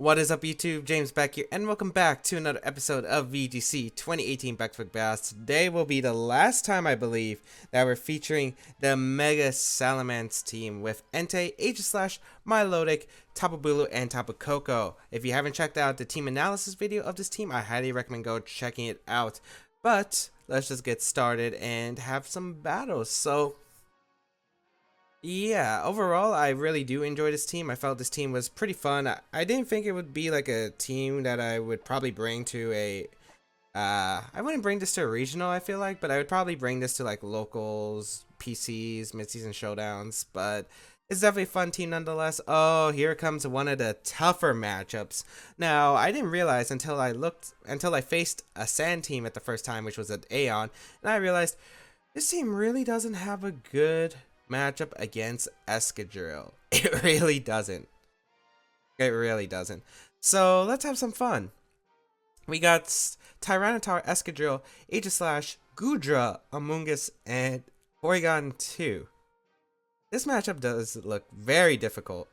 What is up, YouTube? James Baek here, and welcome back to another episode of VGC 2018 Baek Battles. Today will be the last time, I believe, that we're featuring the Mega Salamence Team with Entei, Aegislash, Milotic, Tapu Lele, and Tapu Koko. If you haven't checked out the team analysis video of this team, I highly recommend go checking it out. But let's just get started and have some battles. Yeah, overall, I really do enjoy this team. I felt this team was pretty fun. I didn't think it would be like a team that I would probably bring to a, I wouldn't bring this to a regional, I feel like, but I would probably bring this to like locals, PCs, mid-season showdowns, but it's definitely a fun team nonetheless. Oh, here comes one of the tougher matchups. Now, I didn't realize until I faced a Sand team at the first time, which was an Aeon, and I realized this team really doesn't have a good matchup against Escadrille. It really doesn't. It really doesn't. So let's have some fun. We got Tyranitar, Escadrille, Aegislash, Goodra, Amoonguss, and Porygon 2. This matchup does look very difficult.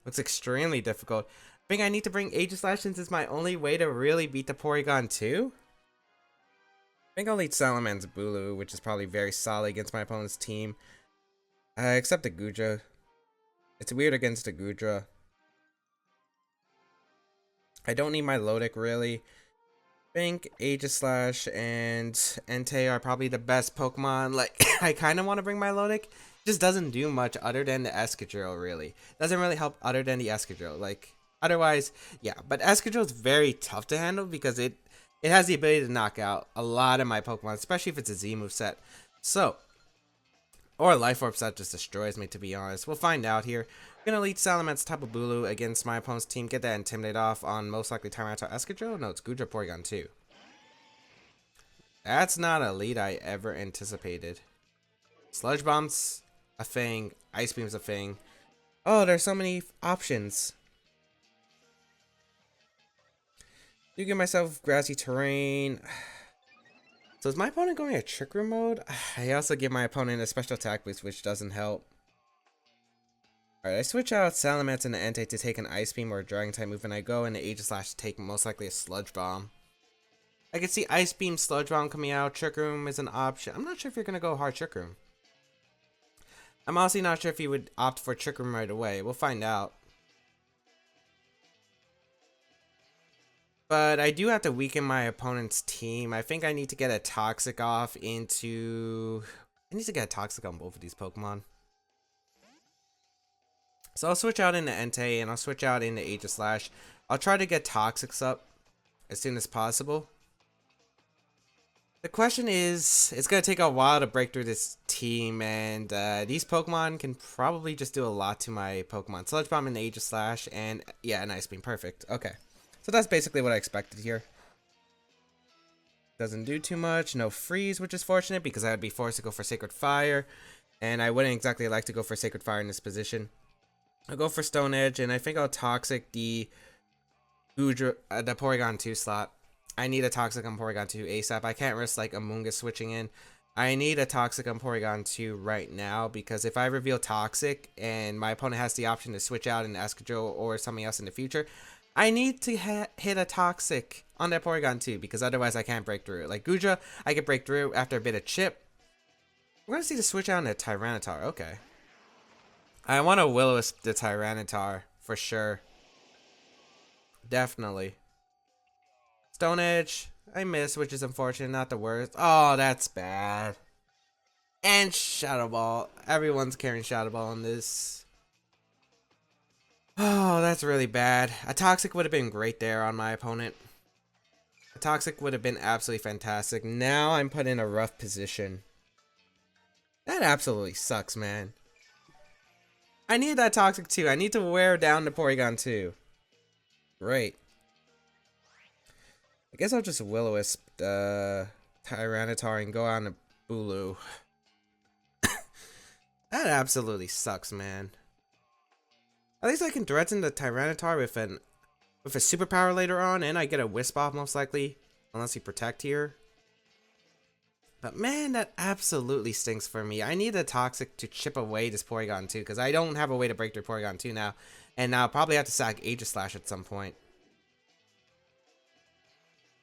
Looks extremely difficult. I think I need to bring Aegislash since it's my only way to really beat the Porygon 2. I think I'll lead Salamence Bulu, which is probably very solid against my opponent's team. Except the Goodra. It's weird against the Goodra. I don't need my Lodic really. I think Aegislash and Entei are probably the best Pokemon. Like, I kind of want to bring my Lodic. Just doesn't do much other than the Escadrille, really. Doesn't really help other than the Escadrille. Like, otherwise, yeah. But Escadrille is very tough to handle because it has the ability to knock out a lot of my Pokemon, especially if it's a Z moveset. So, or a Life Orb set just destroys me, to be honest. We'll find out here. I'm gonna lead Salamence Tapu Lele against my opponent's team. Get that Intimidate off on most likely Tyranitar Escadrille. No, it's Goodra Porygon 2. That's not a lead I ever anticipated. Sludge Bomb's a thing. Ice Beam's a thing. Oh, there's so many options. Do give myself grassy terrain. So is my opponent going a Trick Room mode? I also give my opponent a special attack boost, which doesn't help. Alright, I switch out Salamence and the Entei to take an Ice Beam or a Dragon type move, and I go into Aegislash to take most likely a Sludge Bomb. I can see Ice Beam, Sludge Bomb coming out. Trick Room is an option. I'm not sure if you're going to go hard Trick Room. I'm honestly not sure if you would opt for Trick Room right away. We'll find out. But I do have to weaken my opponent's team. I think I need to get a Toxic off into... I need to get a Toxic on both of these Pokemon. So I'll switch out into Entei and I'll switch out into Aegislash. I'll try to get Toxics up as soon as possible. The question is, it's going to take a while to break through this team, and these Pokemon can probably just do a lot to my Pokemon. Sludge Bomb and Aegislash, and yeah, an Ice Beam. Perfect. Okay. So that's basically what I expected here. Doesn't do too much. No freeze, which is fortunate because I would be forced to go for Sacred Fire. And I wouldn't exactly like to go for Sacred Fire in this position. I'll go for Stone Edge, and I think I'll Toxic the Goodra, the Porygon 2 slot. I need a Toxic on Porygon 2 ASAP. I can't risk like Amoonguss switching in. I need a Toxic on Porygon 2 right now because if I reveal Toxic and my opponent has the option to switch out an Escadrille or something else in the future, I need to hit a Toxic on that Porygon 2 because otherwise I can't break through. Like Goodra, I can break through after a bit of chip. We're going to see the switch out in a Tyranitar. Okay. I want to Will-O-Wisp the Tyranitar for sure. Definitely. Stone Edge. I miss, which is unfortunate. Not the worst. Oh, that's bad. And Shadow Ball. Everyone's carrying Shadow Ball in this. Oh, that's really bad. A Toxic would have been great there on my opponent. A Toxic would have been absolutely fantastic. Now I'm put in a rough position. That absolutely sucks, man. I need that Toxic too. I need to wear down the Porygon 2. Great. I guess I'll just Will-O-Wisp the Tyranitar and go on to Bulu. That absolutely sucks, man. At least I can threaten the Tyranitar with a superpower later on, and I get a Wisp off most likely, unless you Protect here. But man, that absolutely stinks for me. I need a Toxic to chip away this Porygon 2, because I don't have a way to break through Porygon 2 now. And I'll probably have to sack Aegislash at some point.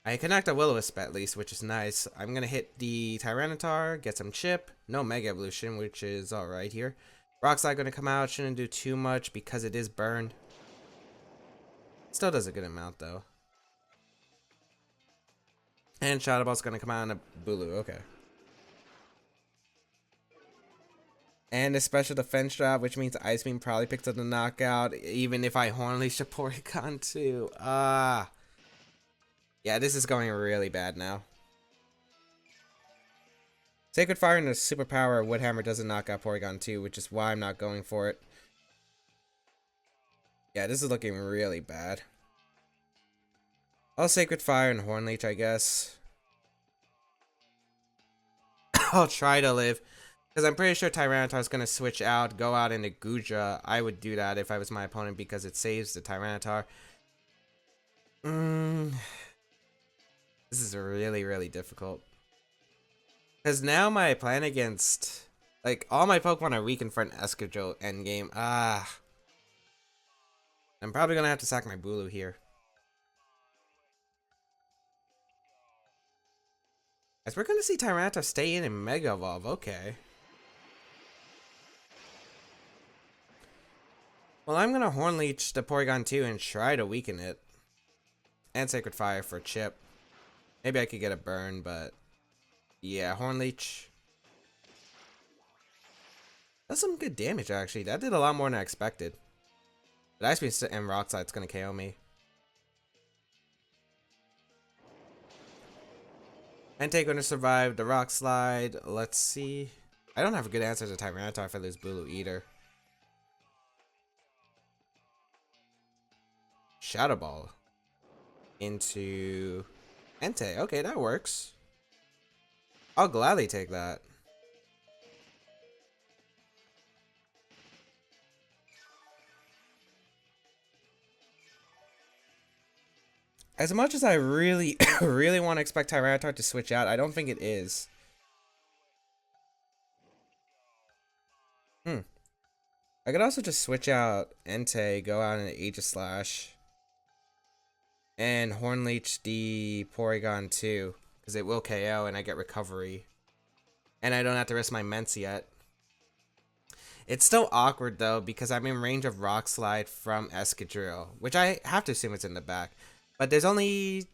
I connect a Will-O-Wisp at least, which is nice. I'm going to hit the Tyranitar, get some chip. No Mega Evolution, which is alright here. Rock Slide going to come out. Shouldn't do too much because it is burned. Still does a good amount, though. And Shadow Ball's going to come out on a Bulu. Okay. And a special defense drop, which means Ice Beam probably picks up the knockout, even if I Horn Leash a Porygon too. Yeah, this is going really bad now. Sacred Fire and a Superpower Wood Hammer doesn't knock out Porygon 2, which is why I'm not going for it. Yeah, this is looking really bad. I'll Sacred Fire and Horn Leech, I guess. I'll try to live. Because I'm pretty sure Tyranitar is going to switch out, go out into Goodra. I would do that if I was my opponent because it saves the Tyranitar. This is really, really difficult. Because now my plan against... Like, all my Pokemon are weakened for an Escadrille endgame. I'm probably going to have to sack my Bulu here. As we're going to see Tyranitar stay in and Mega Evolve. Okay. Well, I'm going to Horn Leech the Porygon 2 and try to weaken it. And Sacred Fire for chip. Maybe I could get a burn, but... Yeah, Horn Leech. That's some good damage, actually. That did a lot more than I expected. But Ice Beam and Rock Slide's going to KO me. Entei going to survive the Rock Slide. Let's see. I don't have a good answer to Tyranitar if I lose Bulu either. Shadow Ball into Entei. Okay, that works. I'll gladly take that. As much as I really, really want to expect Tyranitar to switch out, I don't think it is. I could also just switch out Entei, go out into Aegislash, and Horn Leech the Porygon 2, because it will KO and I get recovery. And I don't have to risk my Mence yet. It's still awkward though, because I'm in range of Rock Slide from Escadrille, which I have to assume it's in the back. But there's only...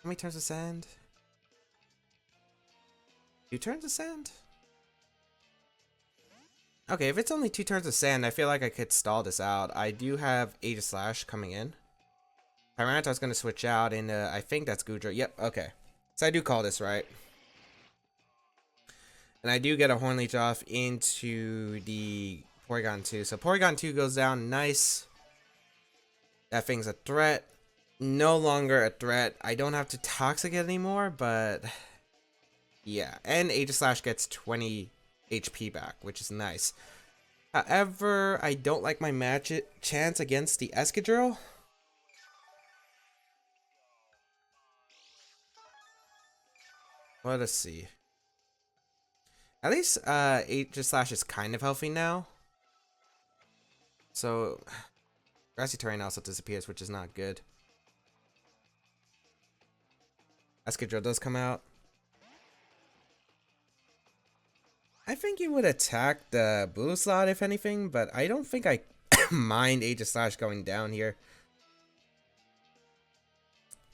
How many turns of sand? 2 turns of sand? Okay, if it's only 2 turns of sand, I feel like I could stall this out. I do have Aegislash coming in. Tyranitar's going to switch out into... I think that's Goodra. Yep, okay. So I do call this right. And I do get a Horn Leech off into the Porygon 2. So Porygon 2 goes down. Nice. That thing's a threat. No longer a threat. I don't have to Toxic it anymore, but... Yeah, and Aegislash gets 20 HP back, which is nice. However, I don't like my chance against the Escadrille. Let us see. At least Aegislash is kind of healthy now. So, Grassy Terrain also disappears, which is not good. Escadrille does come out. I think you would attack the Blue slot if anything, but I don't think I mind Aegislash going down here.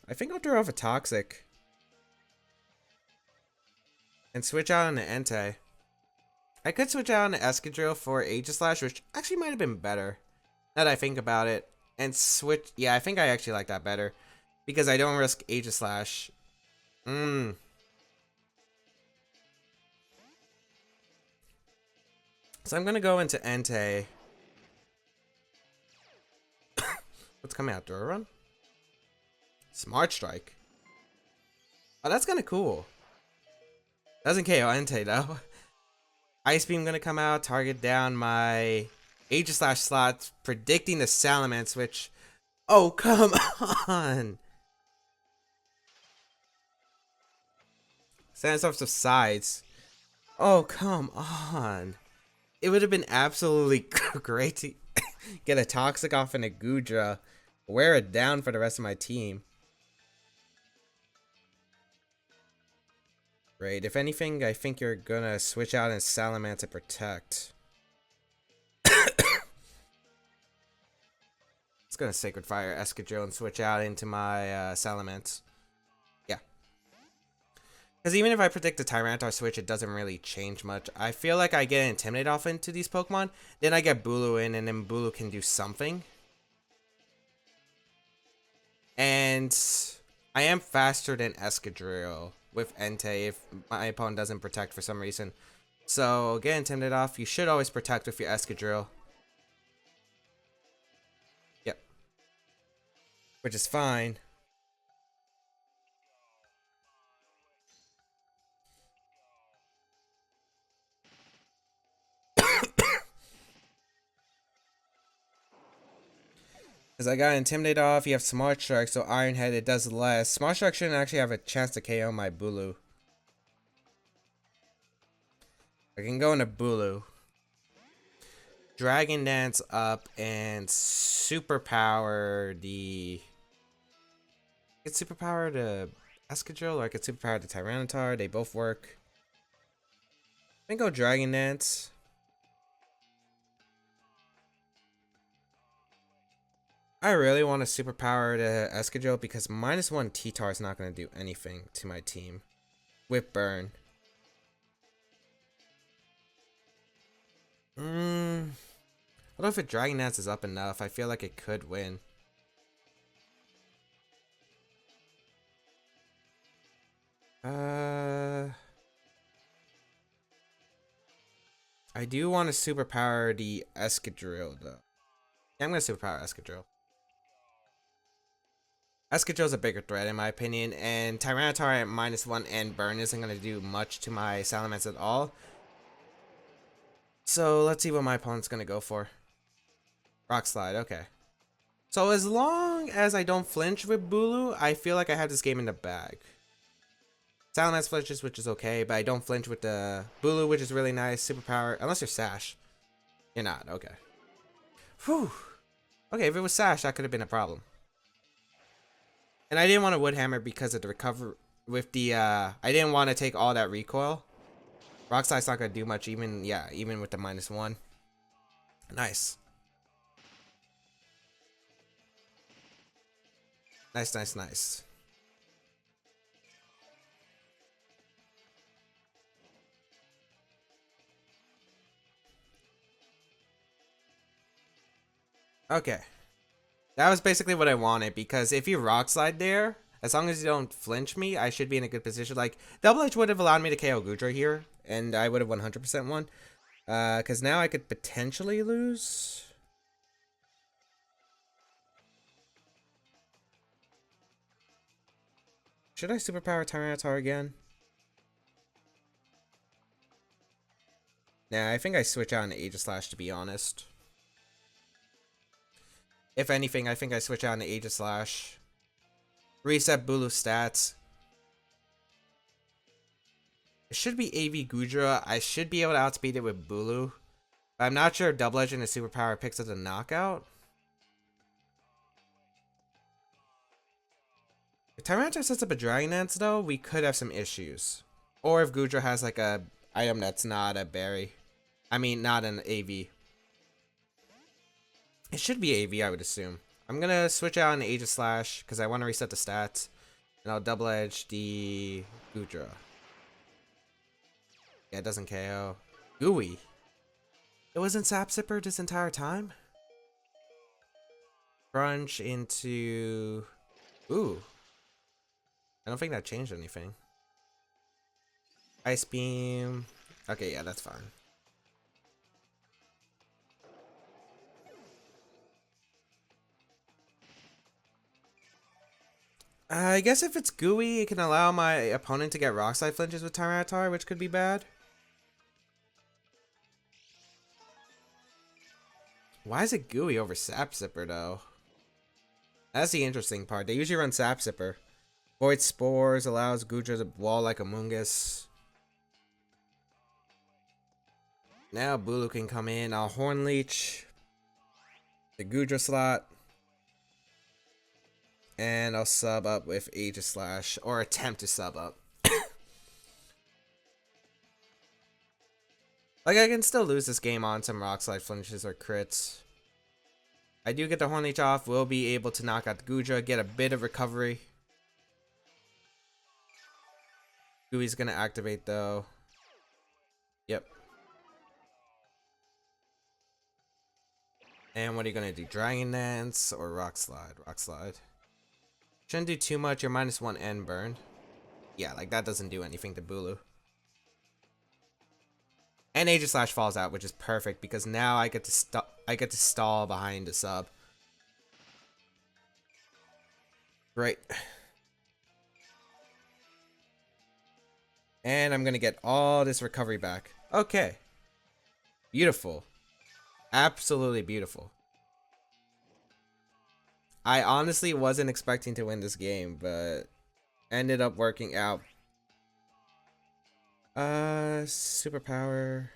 I think I'll throw off a Toxic. And switch out on the Entei. I could switch out on the Escadrille for Aegislash, which actually might have been better. Now that I think about it. And switch... Yeah, I think I actually like that better. Because I don't risk Aegislash. So I'm going to go into Entei. What's coming out? Durarun? Smart Strike. Oh, that's kind of cool. Doesn't KO Entei though. Ice Beam going to come out. Target down my Aegislash slot. Predicting the Salamence, which... Oh, come on! Salamence subsides. Oh, come on. It would have been absolutely great to Get a Toxic off and a Goodra. Wear it down for the rest of my team. Great. If anything, I think you're gonna switch out in Salamence to protect. It's gonna Sacred Fire Escadrille and switch out into my Salamence. Yeah. Because even if I predict the Tyranitar switch, it doesn't really change much. I feel like I get Intimidate off into these Pokemon. Then I get Bulu in, and then Bulu can do something. And I am faster than Escadrille with Entei if my opponent doesn't protect for some reason. So get Intimidate off. You should always protect with your Escadrille. Yep. Which is fine. Because I got Intimidate off, you have Smart Strike, so Iron Head, it does less. Smart Strike shouldn't actually have a chance to KO my Bulu. I can go into Bulu. Dragon Dance up and Superpower the... I could Superpower the Escadrille, or I could Superpower the Tyranitar. They both work. I think go Dragon Dance. I really want to Superpower the Escadrille because -1 T-Tar is not going to do anything to my team. With Burn. I don't know if it Dragon Dance is up enough. I feel like it could win. I do want to Superpower the Escadrille though. Yeah, I'm going to Superpower Escadrille. Escadrille's a bigger threat in my opinion, and Tyranitar at -1 and Burn isn't going to do much to my Salamence at all. So let's see what my opponent's going to go for. Rock Slide, okay. So as long as I don't flinch with Bulu, I feel like I have this game in the bag. Salamence flinches, which is okay, but I don't flinch with the Bulu, which is really nice. Superpower, unless you're Sash. You're not, okay. Whew. Okay, if it was Sash, that could have been a problem. And I didn't want to Wood Hammer because of the recover with the, I didn't want to take all that recoil. Rock Slide's not going to do much even, yeah, even with the -1. Nice. Nice, nice, nice. Okay. That was basically what I wanted, because if you Rock Slide there, as long as you don't flinch me, I should be in a good position. Like, Double Edge would have allowed me to KO Goodra here, and I would have 100% won. Because now I could potentially lose. Should I Superpower Tyranitar again? Nah, I think I switch out into Aegislash, to be honest. If anything, I think I switch out into Aegislash. Reset Bulu stats. It should be AV Goodra. I should be able to outspeed it with Bulu. But I'm not sure if Double Edge and a Superpower picks up the knockout. If Tyranitar sets up a Dragon Dance though, we could have some issues. Or if Goodra has like a item that's not a berry. I mean, not an AV. It should be AV, I would assume. I'm gonna switch out an Aegislash because I want to reset the stats. And I'll Double Edge the Goodra. Yeah, it doesn't KO. Gooey. It wasn't Sap Sipper this entire time? Crunch into... Ooh. I don't think that changed anything. Ice Beam. Okay, yeah, that's fine. I guess if it's Gooey, it can allow my opponent to get Rock Slide flinches with Tyranitar, which could be bad. Why is it Gooey over Sap Sipper, though? That's the interesting part. They usually run Sap Sipper. Void Spores allows Goodra to wall like a Mungus. Now Bulu can come in. I'll Horn Leech. the Goodra slot. And I'll sub up with Aegislash, or attempt to sub up. Like, I can still lose this game on some Rock Slide flinches or crits. I do get the Horn Leech off, we'll be able to knock out the Goodra, get a bit of recovery. Gooey's gonna activate though. Yep. And what are you gonna do? Dragon Dance or Rock Slide? Rock Slide. Shouldn't do too much, you're -1 and burned. Yeah, like that doesn't do anything to Bulu. And Aegislash falls out, which is perfect because now I get to stall behind the sub. Great. And I'm gonna get all this recovery back. Okay. Beautiful. Absolutely beautiful. I honestly wasn't expecting to win this game, but ended up working out. Superpower.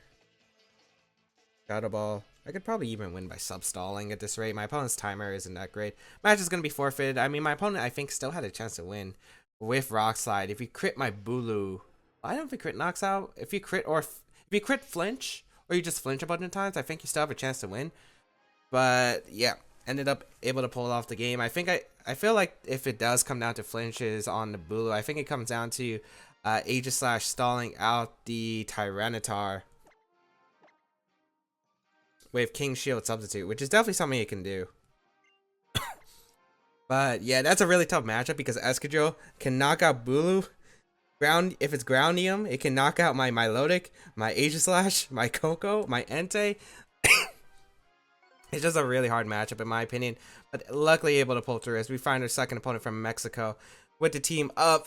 Shadow Ball. I could probably even win by sub-stalling at this rate. My opponent's timer isn't that great. Match is going to be forfeited. I mean, my opponent, I think, still had a chance to win with Rock Slide. If you crit my Bulu, I don't think crit knocks out. If you crit or if you crit flinch, or you just flinch a bunch of times, I think you still have a chance to win. But yeah, ended up able to pull off the game. I think I feel like if it does come down to flinches on the Bulu, I think it comes down to Aegislash stalling out the Tyranitar with King Shield substitute, which is definitely something you can do. But yeah, that's a really tough matchup because Escadrille can knock out Bulu. If it's Groundium, it can knock out my Milotic, my Aegislash, my Koko, my Entei. It's just a really hard matchup in my opinion, but luckily able to pull through as we find our second opponent from Mexico with the team of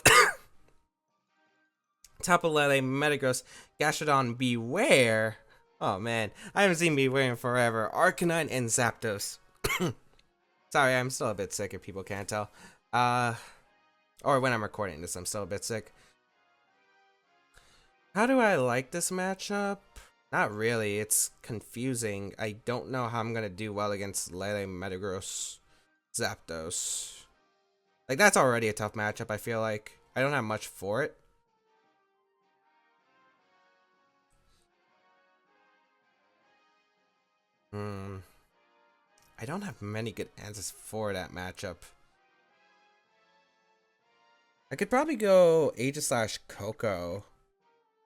Tapu Lele, Metagross, Gastrodon, Beware. Oh man, I haven't seen Beware in forever. Arcanine and Zapdos. Sorry, I'm still a bit sick if people can't tell. Or when I'm recording this, I'm still a bit sick. How do I like this matchup? Not really, it's confusing. I don't know how I'm gonna do well against Lele, Metagross, Zapdos. Like, that's already a tough matchup, I feel like. I don't have much for it. I don't have many good answers for that matchup. I could probably go Aegislash Koko.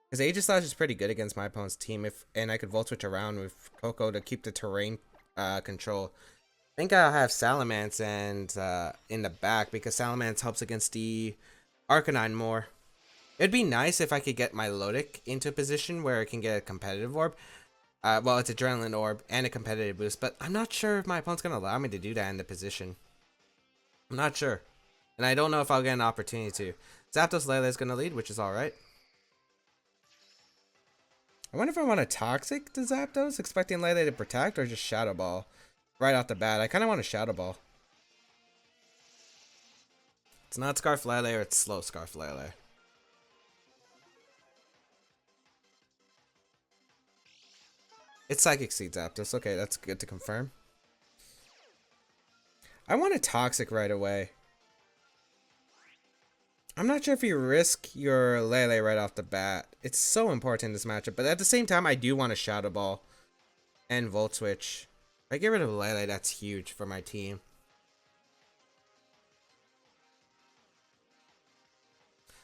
Because Aegislash is pretty good against my opponent's team, and I could Volt Switch around with Koko to keep the terrain control. I think I'll have Salamence and in the back because Salamence helps against the Arcanine more. It'd be nice if I could get my Milotic into a position where it can get a competitive orb. Well, it's Adrenaline Orb and a competitive boost, but I'm not sure if my opponent's going to allow me to do that in the position. I'm not sure. And I don't know if I'll get an opportunity to. Zapdos Lele is going to lead, which is alright. I wonder if I want to Toxic to Zapdos, expecting Lele to protect, or just Shadow Ball right off the bat. I kind of want to Shadow Ball. It's not Scarf Lele, or it's Slow Scarf Lele. It's Psychic Seed Zapdos. Okay, that's good to confirm. I want a Toxic right away. I'm not sure if you risk your Lele right off the bat. It's so important in this matchup, but at the same time, I do want a Shadow Ball and Volt Switch. If I get rid of Lele, that's huge for my team.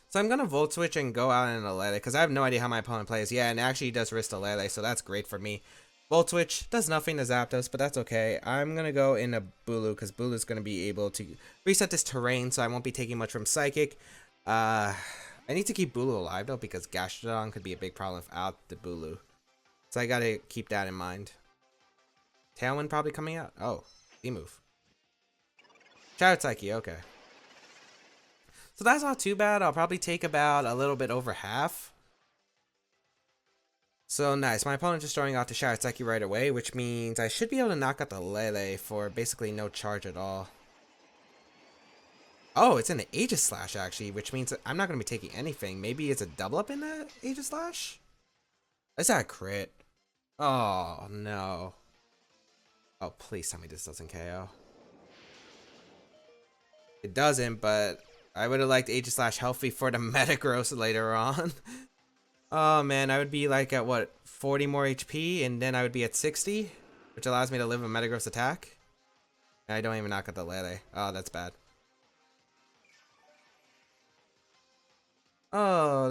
So I'm going to Volt Switch and go out in a Lele, because I have no idea how my opponent plays. Yeah, and actually he does risk a Lele, so that's great for me. Volt Switch does nothing to Zapdos, but that's okay. I'm going to go in a Bulu, because Bulu's going to be able to reset this terrain, so I won't be taking much from Psychic. I need to keep Bulu alive, though, because Gastrodon could be a big problem without the Bulu. So I got to keep that in mind. Tailwind probably coming out. Oh, D-move. Shout Psyche, okay. So that's not too bad. I'll probably take about a little bit over half. So nice. My opponent just throwing out the Shout Psyche right away, which means I should be able to knock out the Lele for basically no charge at all. Oh, it's in the Aegislash actually, which means I'm not going to be taking anything. Maybe it's a double up in the Aegislash? Is that a crit? Oh, no. Oh, please tell me this doesn't KO. It doesn't, but I would have liked Aegislash healthy for the Metagross later on. Oh man, I would be like at what, 40 more HP, and then I would be at 60, which allows me to live a Metagross attack. And I don't even knock out the Lele. Oh, that's bad. Oh,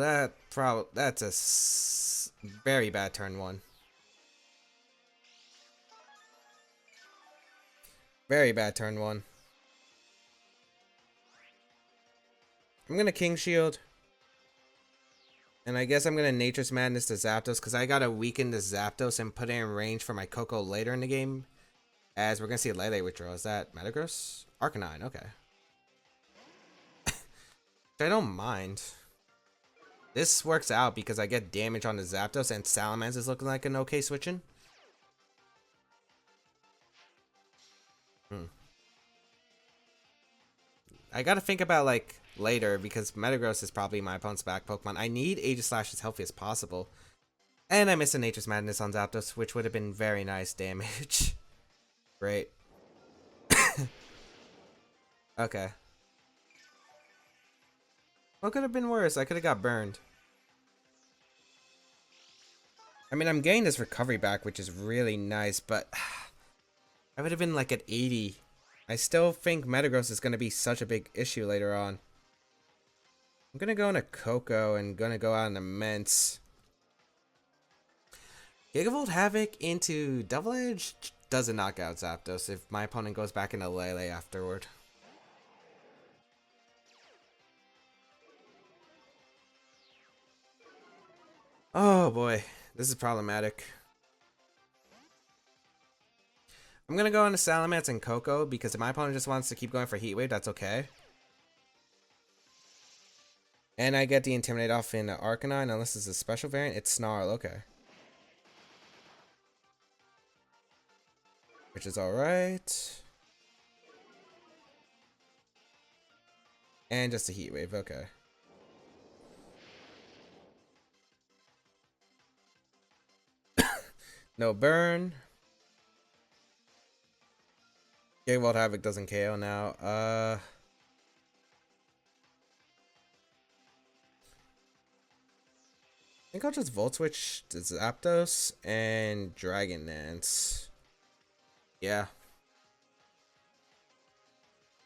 that's a very bad turn one. Very bad turn one. I'm gonna King Shield. And I guess I'm gonna Nature's Madness to Zapdos because I gotta weaken the Zapdos and put it in range for my Coco later in the game. As we're gonna see a Lele withdraw. Is that Metagross? Arcanine, okay. I don't mind. This works out because I get damage on the Zapdos and Salamence is looking like an okay switching. I gotta think about like later because Metagross is probably my opponent's back Pokemon. I need Aegislash as healthy as possible. And I missed a Nature's Madness on Zapdos, which would have been very nice damage. Great. Okay. What could have been worse? I could have got burned. I mean, I'm getting this recovery back, which is really nice, but I would have been like at 80. I still think Metagross is going to be such a big issue later on. I'm going to go into Coco and going to go out on Immense. Gigavolt Havoc into Double Edge doesn't knock out Zapdos if my opponent goes back into Lele afterward. Oh boy, this is problematic. I'm gonna go into Salamence and Coco because if my opponent just wants to keep going for Heat Wave, that's okay. And I get the Intimidate off in Arcanine unless it's a special variant. It's Snarl, okay. Which is alright. And just a Heat Wave, okay. No burn. Gigavolt Havoc doesn't KO now. I think I'll just Volt Switch to Zapdos and Dragon Dance. Yeah.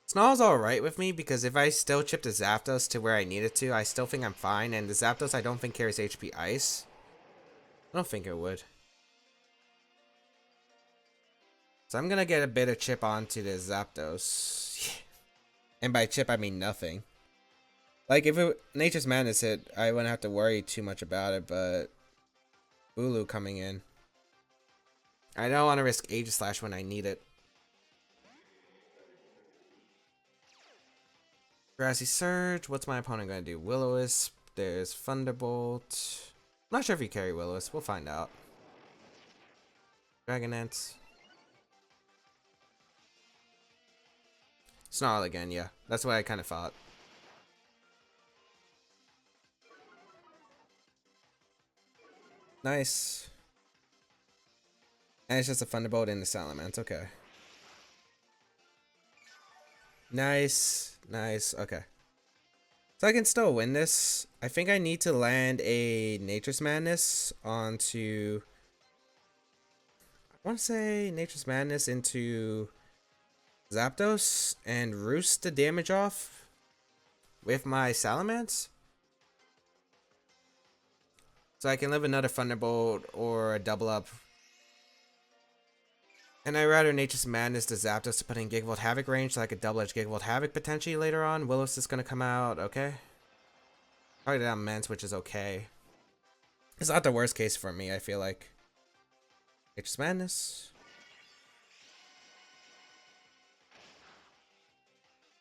Snarl's alright with me because if I still chip the Zapdos to where I need it to, I still think I'm fine. And the Zapdos I don't think carries HP Ice. I don't think it would. So I'm gonna get a bit of chip onto the Zapdos. And by chip I mean nothing. Like if Nature's Madness hit, I wouldn't have to worry too much about it, but Bulu coming in. I don't want to risk Aegislash when I need it. Grassy Surge. What's my opponent gonna do? Will-O-Wisp. There's Thunderbolt. I'm not sure if you carry Will-O-Wisp. We'll find out. Dragonette. Snarl again, yeah. That's what I kind of thought. Nice. And it's just a Thunderbolt in the Salamence, okay. Nice. Nice, okay. So I can still win this. I think I need to land a Nature's Madness onto... I want to say Nature's Madness into Zapdos and roost the damage off with my Salamence. So I can live another Thunderbolt or a double up. And I'd rather Nature's Madness to Zapdos to put in Gigavolt Havoc range so I could double edge Gigavolt Havoc potentially later on. Willows is going to come out, okay. Probably down Immense, which is okay. It's not the worst case for me, I feel like. Nature's Madness.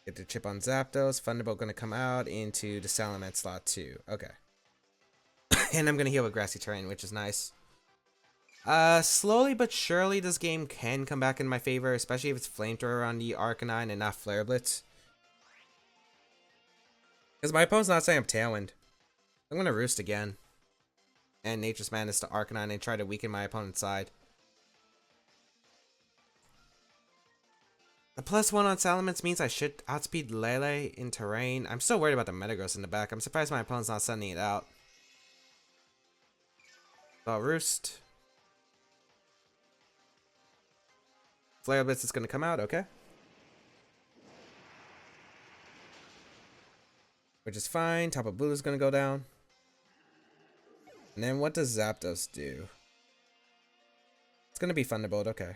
Get the chip on Zapdos. Thunderbolt going to come out into the Salamence slot too. Okay. And I'm going to heal with Grassy Terrain, which is nice. Slowly but surely this game can come back in my favor, especially if it's Flamethrower on the Arcanine and not Flare Blitz. Because my opponent's not saying I'm Tailwind. I'm going to Roost again. And Nature's Madness to Arcanine and try to weaken my opponent's side. The +1 on Salamence means I should outspeed Lele in terrain. I'm still worried about the Metagross in the back. I'm surprised my opponent's not sending it out. So Roost. Flare Blitz is going to come out, okay. Which is fine. Tapu Lele is going to go down. And then what does Zapdos do? It's going to be Thunderbolt, okay.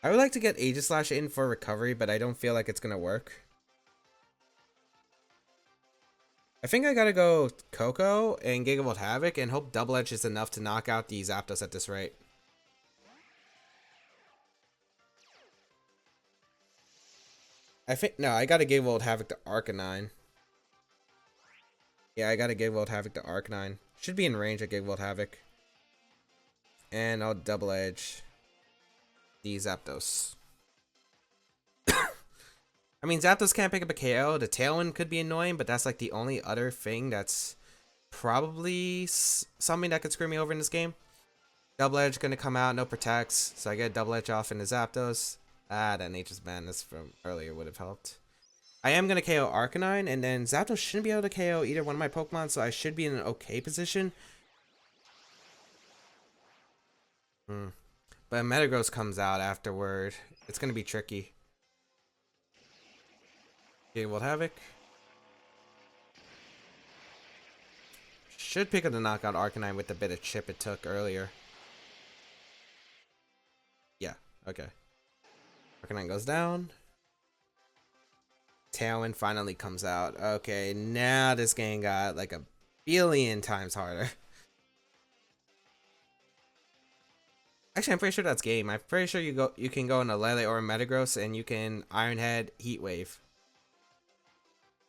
I would like to get Aegislash in for recovery, but I don't feel like it's going to work. I think I gotta go Coco and Gigavolt Havoc and hope Double Edge is enough to knock out the Zapdos at this rate. No, I gotta Gigavolt Havoc to Arcanine. Yeah, I gotta Gigavolt Havoc to Arcanine. Should be in range of Gigavolt Havoc. And I'll Double Edge the Zapdos. I mean, Zapdos can't pick up a KO. The Tailwind could be annoying, but that's like the only other thing that's probably something that could screw me over in this game. Double Edge gonna come out, no protects, so I get Double Edge off into Zapdos. Ah, that Nature's Madness from earlier would have helped. I am gonna KO Arcanine, and then Zapdos shouldn't be able to KO either one of my Pokemon, so I should be in an okay position. But Metagross comes out afterward. It's gonna be tricky. Gigavolt Havoc. Should pick up the knockout Arcanine with the bit of chip it took earlier. Yeah, okay. Arcanine goes down. Tailwind finally comes out. Okay, now this game got like a billion times harder. Actually, I'm pretty sure that's game. I'm pretty sure you can go in a Lele or a Metagross and you can Iron Head, Heat Wave.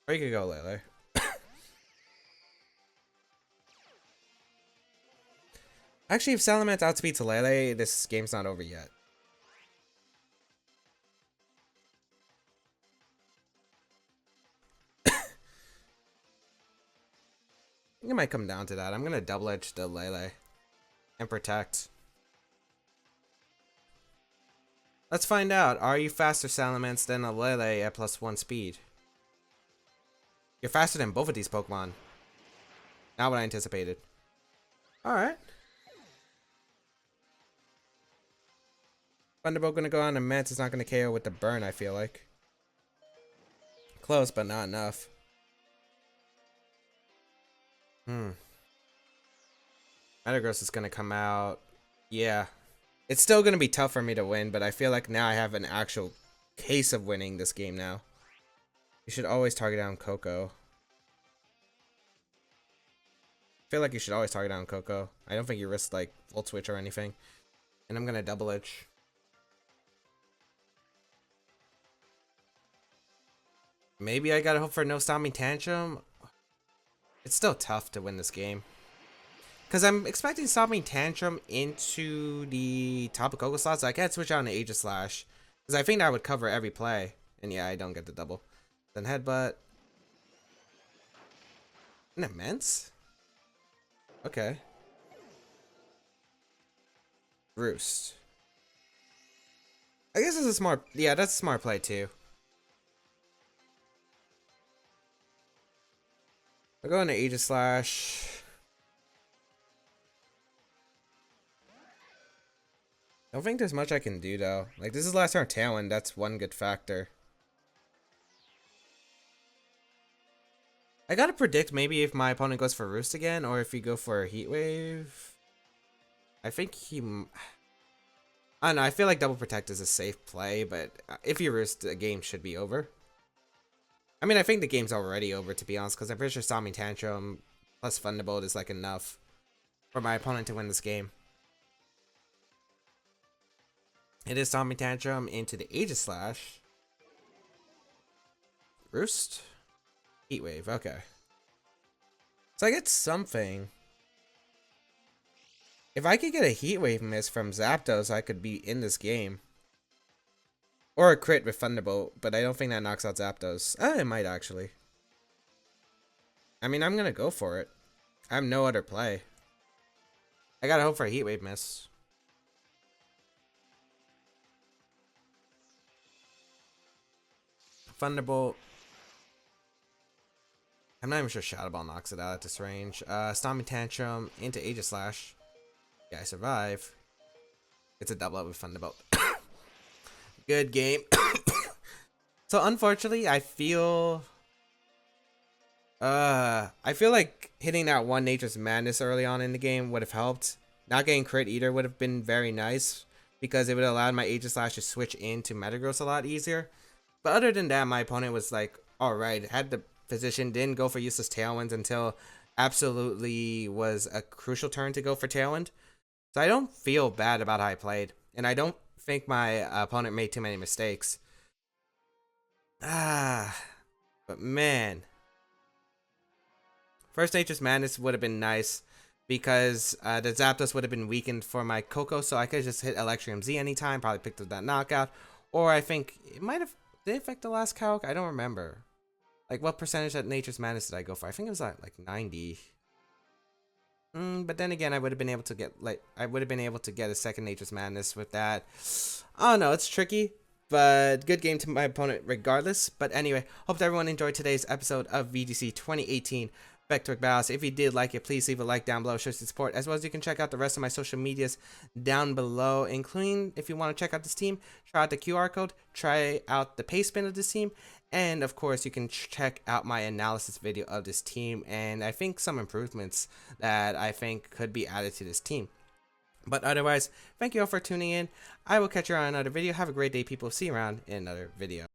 Or you could go Lele. Actually, if Salamence outspeeds Lele, this game's not over yet. I think it might come down to that. I'm gonna Double Edge the Lele and protect. Let's find out. Are you faster, Salamence, than a Lele at +1 speed? You're faster than both of these Pokemon. Not what I anticipated. Alright. Thunderbolt gonna go on Immense. It's not gonna KO with the burn, I feel like. Close, but not enough. Metagross is gonna come out. Yeah. It's still gonna be tough for me to win, but I feel like now I have an actual case of winning this game now. You should always target down Coco. I feel like you should always target down Coco. I don't think you risk like Volt Switch or anything. And I'm gonna Double Edge. Maybe I gotta hope for no Stomping Tantrum. It's still tough to win this game. Because I'm expecting Stomping Tantrum into the Tapu Koko slot, so I can't switch out an Aegislash. Because I think that would cover every play. And yeah, I don't get the double. Then Headbutt. An Immense? Okay. Roost. I guess it's a smart... Yeah, that's a smart play too. I'll go into Aegislash. I don't think there's much I can do though. Like, this is last turn Tailwind, that's one good factor. I gotta predict maybe if my opponent goes for Roost again, or if he go for a Heat Wave. I think he... I don't know, I feel like Double Protect is a safe play, but if you Roost, the game should be over. I mean, I think the game's already over, to be honest, because I'm pretty sure Stomping Tantrum plus Thunderbolt is like enough for my opponent to win this game. It is Stomping Tantrum into the Aegislash. Roost. Heat Wave, okay. So I get something. If I could get a Heat Wave miss from Zapdos, I could be in this game. Or a crit with Thunderbolt, but I don't think that knocks out Zapdos. It might actually. I mean, I'm gonna go for it. I have no other play. I gotta hope for a Heat Wave miss. Thunderbolt. I'm not even sure Shadow Ball knocks it out at this range. Stomping Tantrum into Aegislash. Yeah, I survive. It's a double up with Thunderbolt. Good game. So unfortunately, I feel like hitting that one Nature's Madness early on in the game would have helped. Not getting Crit Eater would have been very nice because it would have allowed my Aegislash to switch into Metagross a lot easier. But other than that, my opponent was like, alright, had the position, didn't go for useless Tailwinds until absolutely was a crucial turn to go for Tailwind. So I don't feel bad about how I played, and I don't think my opponent made too many mistakes. But man, first Nature's Madness would have been nice because the Zapdos would have been weakened for my Coco, so I could just hit Electrium Z anytime, probably picked up that knockout. Or I think it might have, did it affect the last calc? I don't remember. Like, what percentage of Nature's Madness did I go for? I think it was like 90. But then again, I would have been able to get a second Nature's Madness with that. I don't know, it's tricky, but good game to my opponent regardless. But anyway, hope that everyone enjoyed today's episode of VGC 2018 Baek Battles. If you did like it, please leave a like down below, show some support, as well as you can check out the rest of my social medias down below, including if you want to check out this team, try out the QR code, try out the paste spin of this team, and of course you can check out my analysis video of this team and I think some improvements that I think could be added to this team. But otherwise, thank you all for tuning in. I will catch you on another video. Have a great day, people. See you around in another video.